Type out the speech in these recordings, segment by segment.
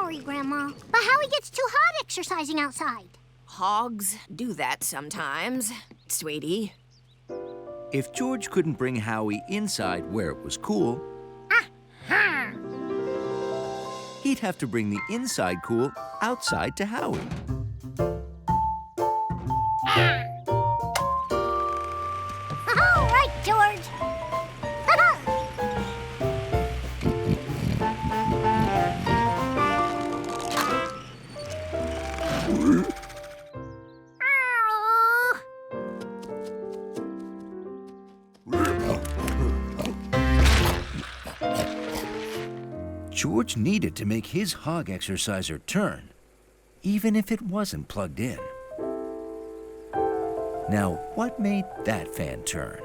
sorry, Grandma. But Howie gets too hot exercising outside. Hogs do that sometimes, sweetie. If George couldn't bring Howie inside where it was cool, he'd have to bring the inside cool outside to Howie. All right, George. George needed to make his hog exerciser turn, even if it wasn't plugged in. Now, what made that fan turn?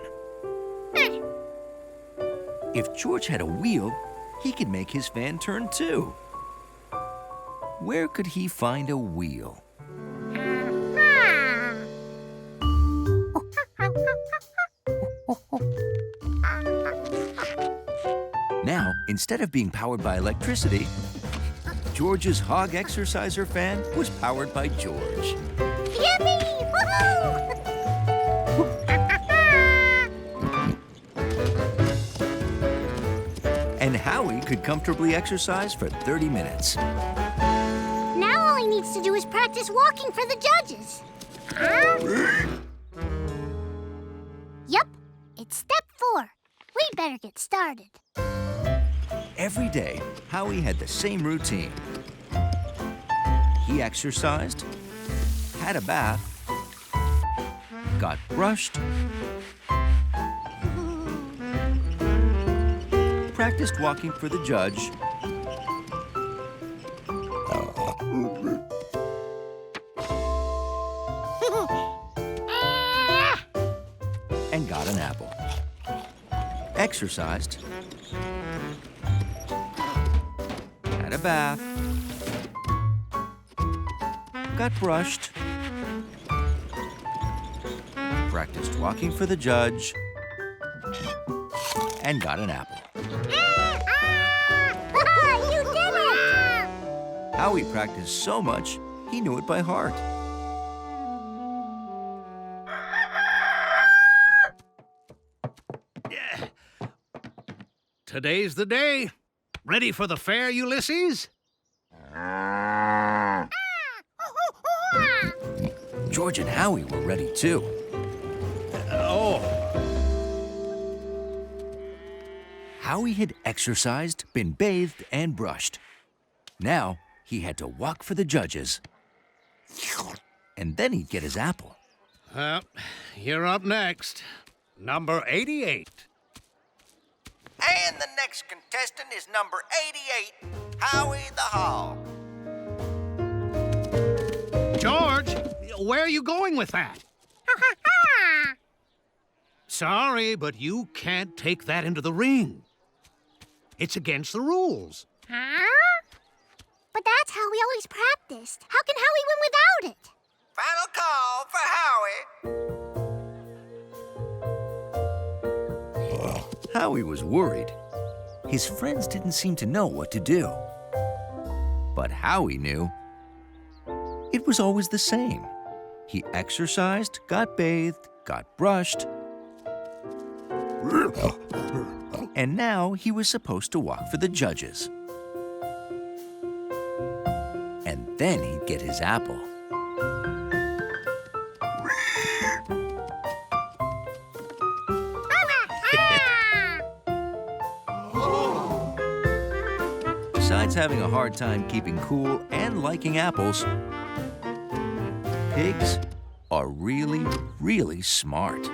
If George had a wheel, he could make his fan turn too. Where could he find a wheel? Now, instead of being powered by electricity, George's hog exerciser fan was powered by George. Yippee! Woohoo! And Howie could comfortably exercise for 30 minutes. Now all he needs to do is practice walking for the judges. Yep, it's step 4. We'd better get started. Every day, Howie had the same routine. He exercised, had a bath, got brushed, practiced walking for the judge, and got an apple. Exercised, had a bath, got brushed, practiced walking for the judge, and got an apple. You did it! Howie practiced so much, he knew it by heart. Today's the day. Ready for the fair, Ulysses? George and Howie were ready too. Howie had exercised, been bathed, and brushed. Now he had to walk for the judges. And then he'd get his apple. You're up next. Number 88. And the next contestant is number 88, Howie the Hog. George, where are you going with that? Sorry, but you can't take that into the ring. It's against the rules. But that's how we always practiced. How can Howie win without it? Final call for Howie. Howie was worried. His friends didn't seem to know what to do. But Howie knew. It was always the same. He exercised, got bathed, got brushed, and now he was supposed to walk for the judges. And then he'd get his apple. Besides having a hard time keeping cool and liking apples, pigs are really, really smart.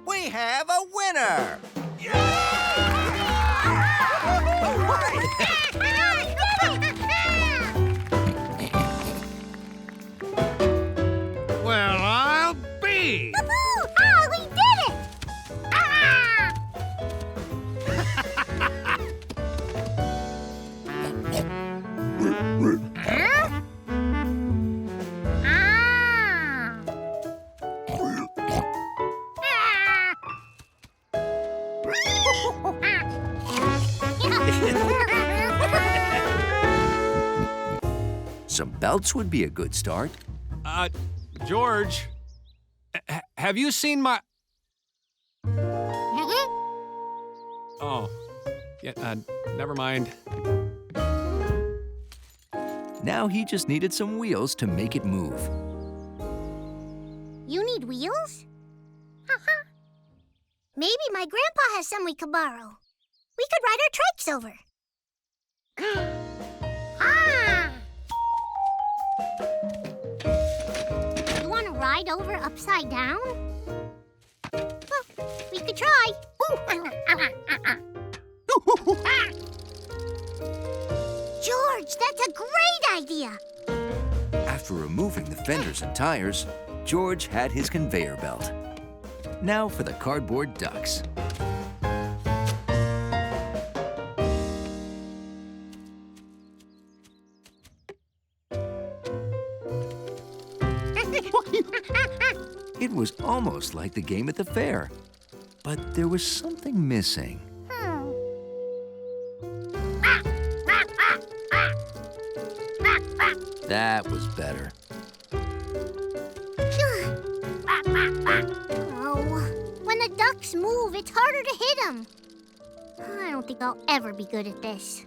We have a winner! Well, I'll be. Woohoo! Howie did it! Some belts would be a good start. George, have you seen my... Oh, yeah, never mind. Now he just needed some wheels to make it move. You need wheels? Maybe my grandpa has some we could borrow. We could ride our trikes over. You want to ride over upside down? Well, we could try. George, that's a great idea. After removing the fenders and tires, George had his conveyor belt. Now for the cardboard ducks. It was almost like the game at the fair, but there was something missing. That was better. Oh, when the ducks move, it's harder to hit them. I don't think I'll ever be good at this.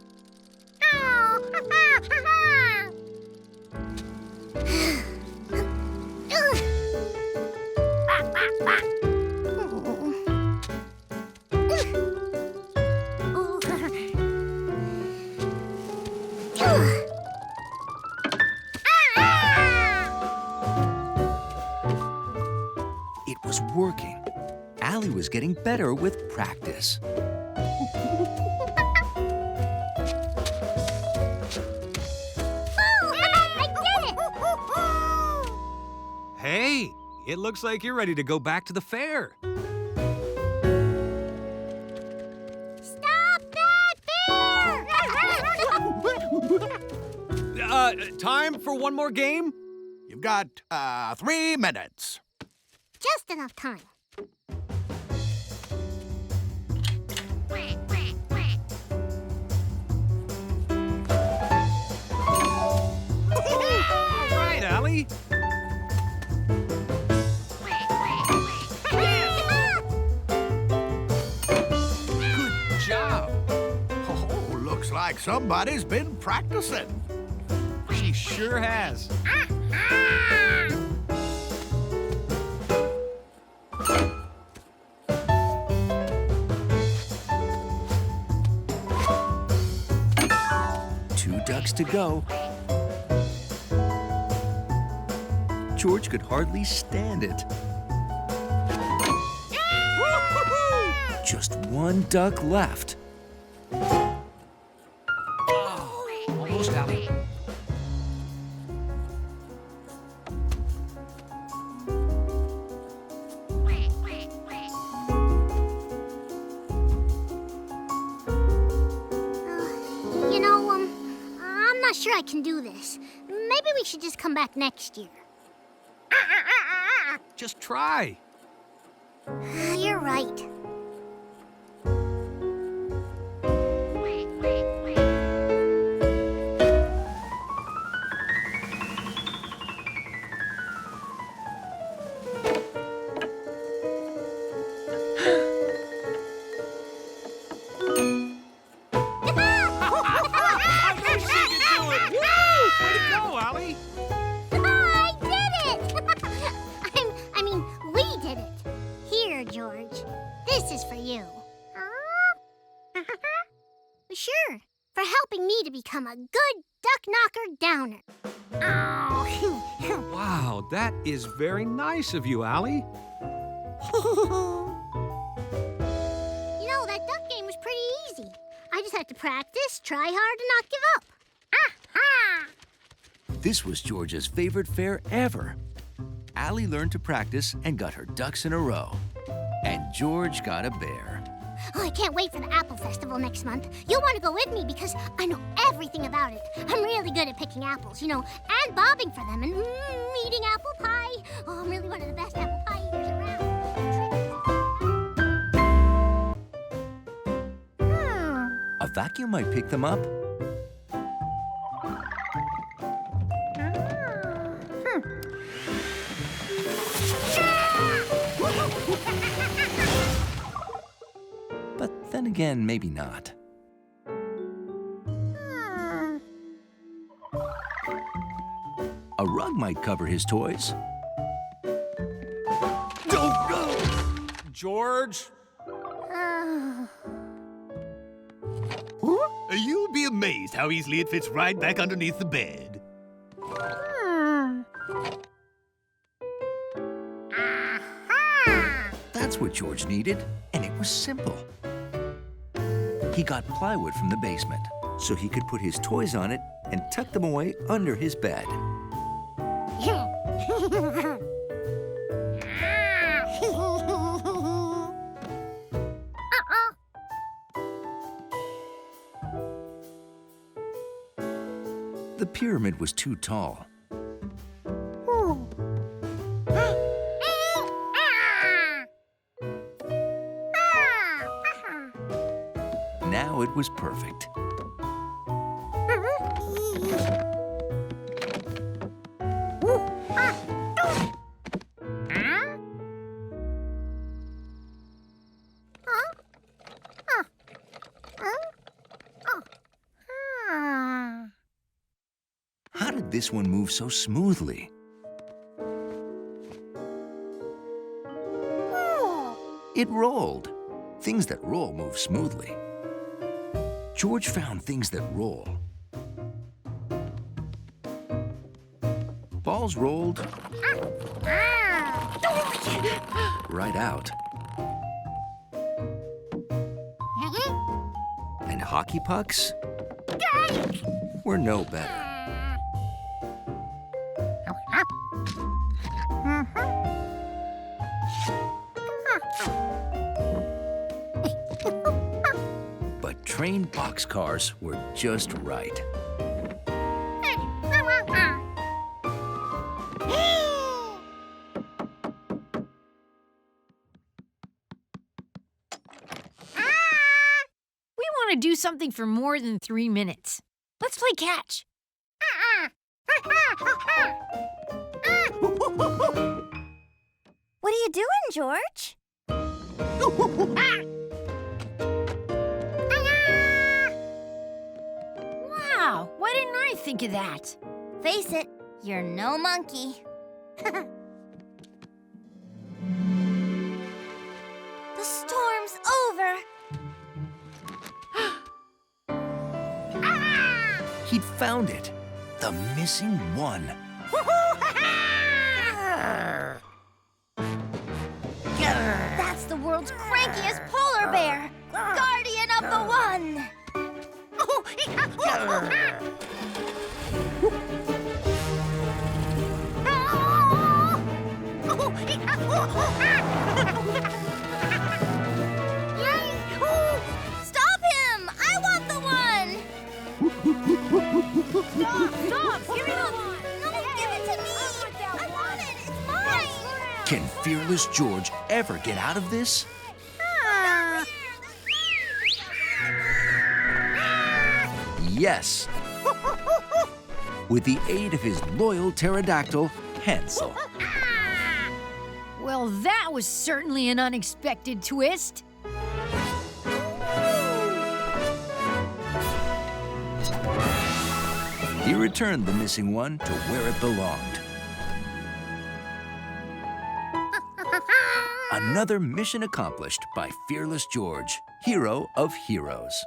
It was working. Allie was getting better with practice. I did it! Hey, it looks like you're ready to go back to the fair. Stop that bear! Time for one more game? You've got 3 minutes. Just enough time. All right, Allie. Good job. Oh, looks like somebody's been practicing. She sure has. Two ducks to go. George could hardly stand it. Just one duck left. Almost, Allie. I'm not sure I can do this. Maybe we should just come back next year. Just try. You're right. George. This is for you. Sure, for helping me to become a good duck knocker downer. Wow, that is very nice of you, Allie. You know, that duck game was pretty easy. I just had to practice, try hard, and not give up. This was George's favorite fair ever. Allie learned to practice and got her ducks in a row. And George got a bear. Oh, I can't wait for the Apple Festival next month. You'll want to go with me because I know everything about it. I'm really good at picking apples, you know, and bobbing for them and eating apple pie. Oh, I'm really one of the best apple pie eaters around. A vacuum might pick them up. But then again, maybe not. A rug might cover his toys. George? You'll be amazed how easily it fits right back underneath the bed. That's what George needed, and it was simple. He got plywood from the basement, so he could put his toys on it and tuck them away under his bed. The pyramid was too tall. Now it was perfect. How did this one move so smoothly? It rolled. Things that roll move smoothly. George found things that roll. Balls rolled right out. And hockey pucks were no better. But trained boxcars were just right. We want to do something for more than 3 minutes. Let's play catch. What are you doing, George? Wow, why didn't I think of that? Face it, you're no monkey. The storm's over. He'd found it. The missing one. That's the world's crankiest polar bear, guardian of the one. Stop him! I want the one! Stop! Give me the one! No, give it to me! I want it! It's mine! Can Fearless George ever get out of this? Yes. With the aid of his loyal pterodactyl, Hansel. Well, that was certainly an unexpected twist. He returned the missing one to where it belonged. Another mission accomplished by Fearless George, hero of heroes.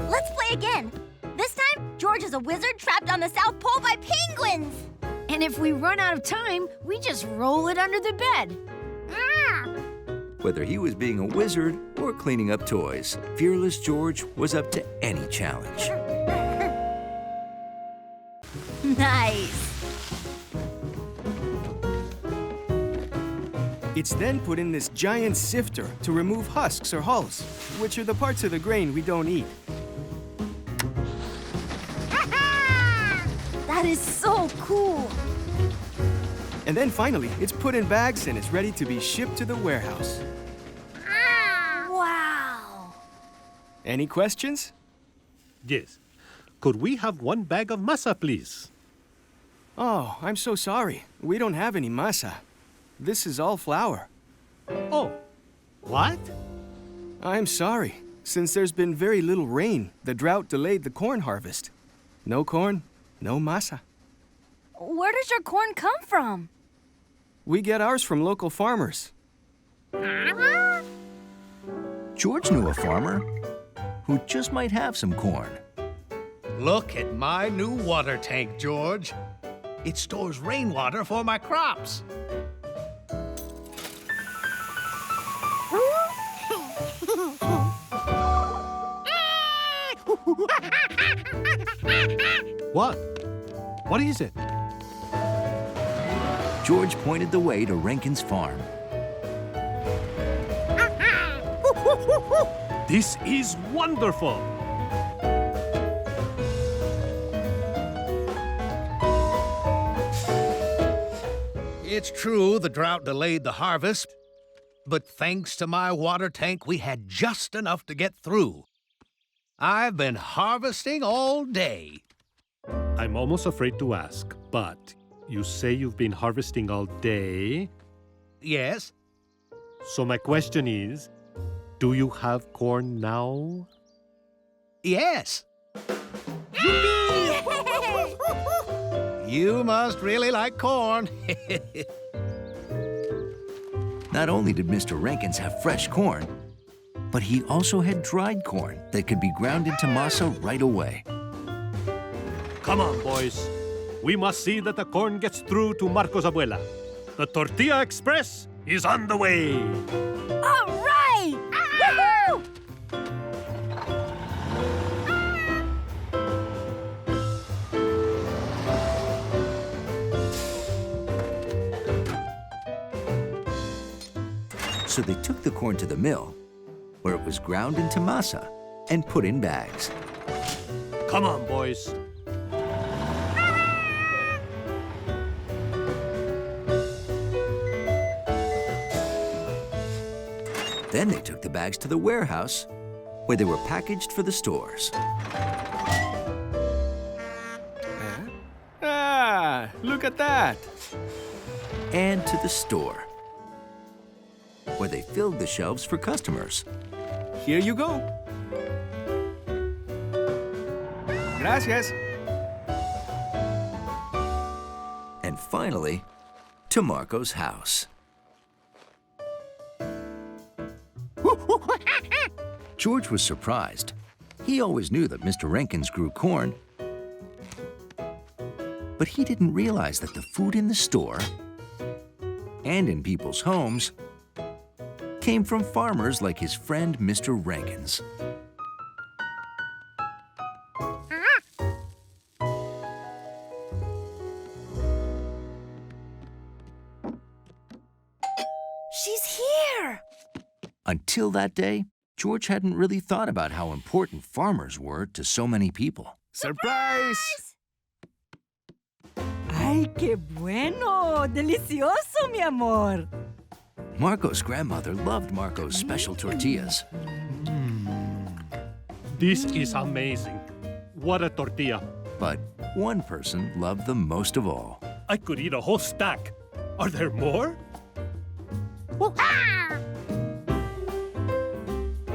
Let's play again. This time, George is a wizard trapped on the South Pole by penguins. And if we run out of time, we just roll it under the bed. Whether he was being a wizard or cleaning up toys, Fearless George was up to any challenge. Nice. It's then put in this giant sifter to remove husks or hulls, which are the parts of the grain we don't eat. That is so cool. And then finally, it's put in bags and it's ready to be shipped to the warehouse. Wow. Any questions? Yes. Could we have one bag of masa, please? Oh, I'm so sorry. We don't have any masa. This is all flour. Oh, what? I'm sorry. Since there's been very little rain, the drought delayed the corn harvest. No corn, no masa. Where does your corn come from? We get ours from local farmers. George knew a farmer who just might have some corn. Look at my new water tank, George. It stores rainwater for my crops. What? What is it? George pointed the way to Rankin's farm. This is wonderful! It's true the drought delayed the harvest, but thanks to my water tank, we had just enough to get through. I've been harvesting all day. I'm almost afraid to ask, but you say you've been harvesting all day? Yes? So my question is, do you have corn now? Yes. You must really like corn. Not only did Mr. Rankins have fresh corn, but he also had dried corn that could be ground into masa right away. Come on, boys. We must see that the corn gets through to Marco's abuela. The Tortilla Express is on the way. All right! Woohoo! So they took the corn to the mill, where it was ground into masa and put in bags. Come on, boys. Then they took the bags to the warehouse, where they were packaged for the stores. Ah, look at that. And to the store, where they filled the shelves for customers. Here you go. Gracias. And finally, to Marco's house. George was surprised. He always knew that Mr. Rankins grew corn, but he didn't realize that the food in the store and in people's homes came from farmers like his friend Mr. Rankins. She's here! Until that day, George hadn't really thought about how important farmers were to so many people. Surprise! ¡Ay, qué bueno! ¡Delicioso, mi amor! Marco's grandmother loved Marco's special tortillas. This is amazing. What a tortilla. But one person loved them most of all. I could eat a whole stack. Are there more?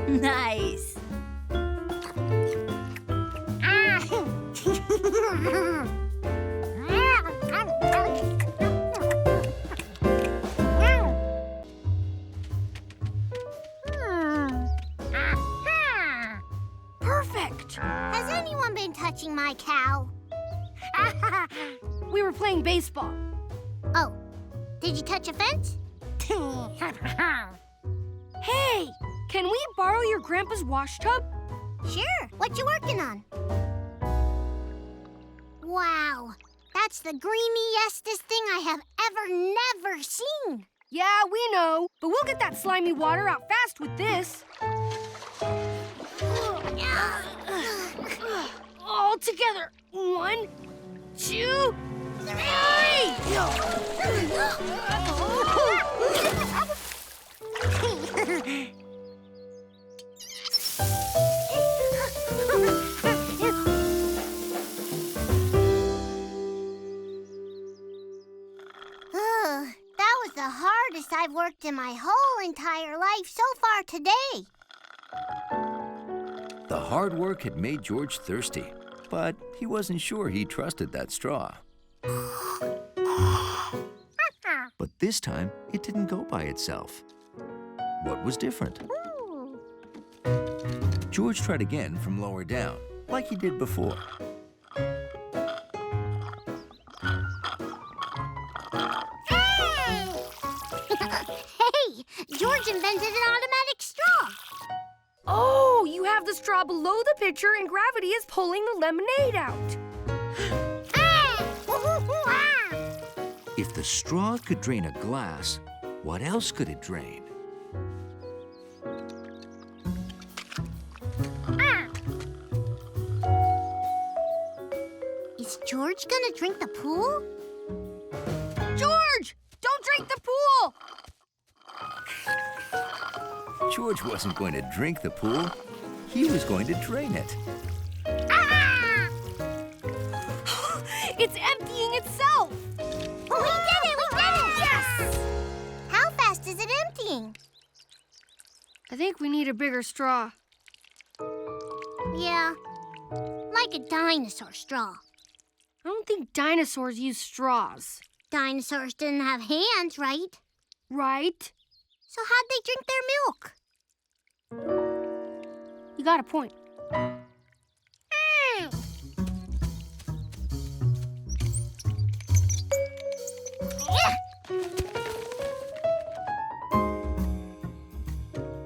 Nice. Perfect. Has anyone been touching my cow? We were playing baseball. Oh, did you touch a fence? Hey, can we borrow your grandpa's wash tub? Sure. What you working on? Wow, that's the greeniestest thing I have never seen. Yeah, we know, but we'll get that slimy water out fast with this. All together. 1, 2, 3! the hardest I've worked in my whole entire life so far today. The hard work had made George thirsty, but he wasn't sure he trusted that straw. But this time, it didn't go by itself. What was different? George tried again from lower down, like he did before. Hey, George invented an automatic straw. Oh, you have the straw below the pitcher and gravity is pulling the lemonade out. If the straw could drain a glass, what else could it drain? Is George gonna drink the pool? George, don't drink the pool! George wasn't going to drink the pool. He was going to drain it. It's emptying itself! We did it! We did it! Yes! How fast is it emptying? I think we need a bigger straw. Yeah, like a dinosaur straw. I don't think dinosaurs use straws. Dinosaurs didn't have hands, right? Right? So how'd they drink their milk? You got a point.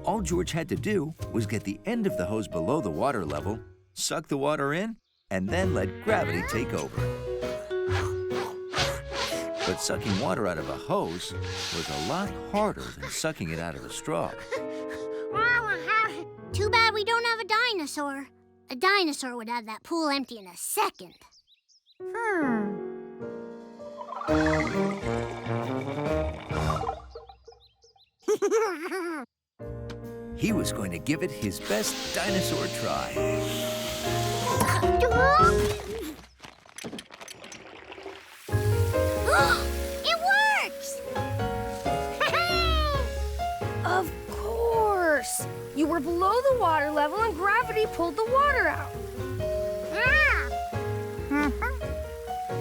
All George had to do was get the end of the hose below the water level, suck the water in, and then let gravity take over. But sucking water out of a hose was a lot harder than sucking it out of a straw. Too bad we don't have a dinosaur. A dinosaur would have that pool empty in a second. He was going to give it his best dinosaur try. It works! Of course! You were below the water level and gravity pulled the water out.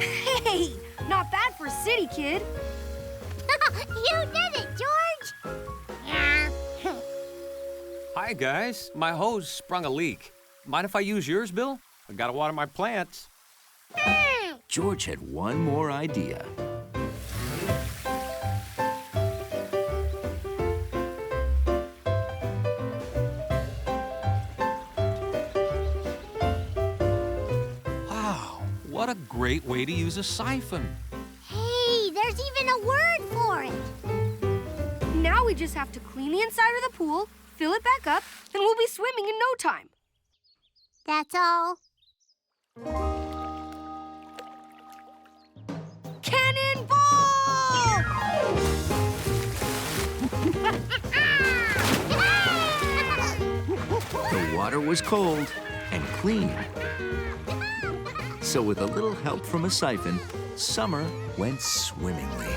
Hey, not bad for a city kid. You did it, George! Hi, guys. My hose sprung a leak. Mind if I use yours, Bill? I gotta water my plants. George had one more idea. Wow, what a great way to use a siphon. Hey, there's even a word for it. Now we just have to clean the inside of the pool, fill it back up, and we'll be swimming in no time. That's all. Cannonball! The water was cold and clean. So with a little help from a siphon, summer went swimmingly.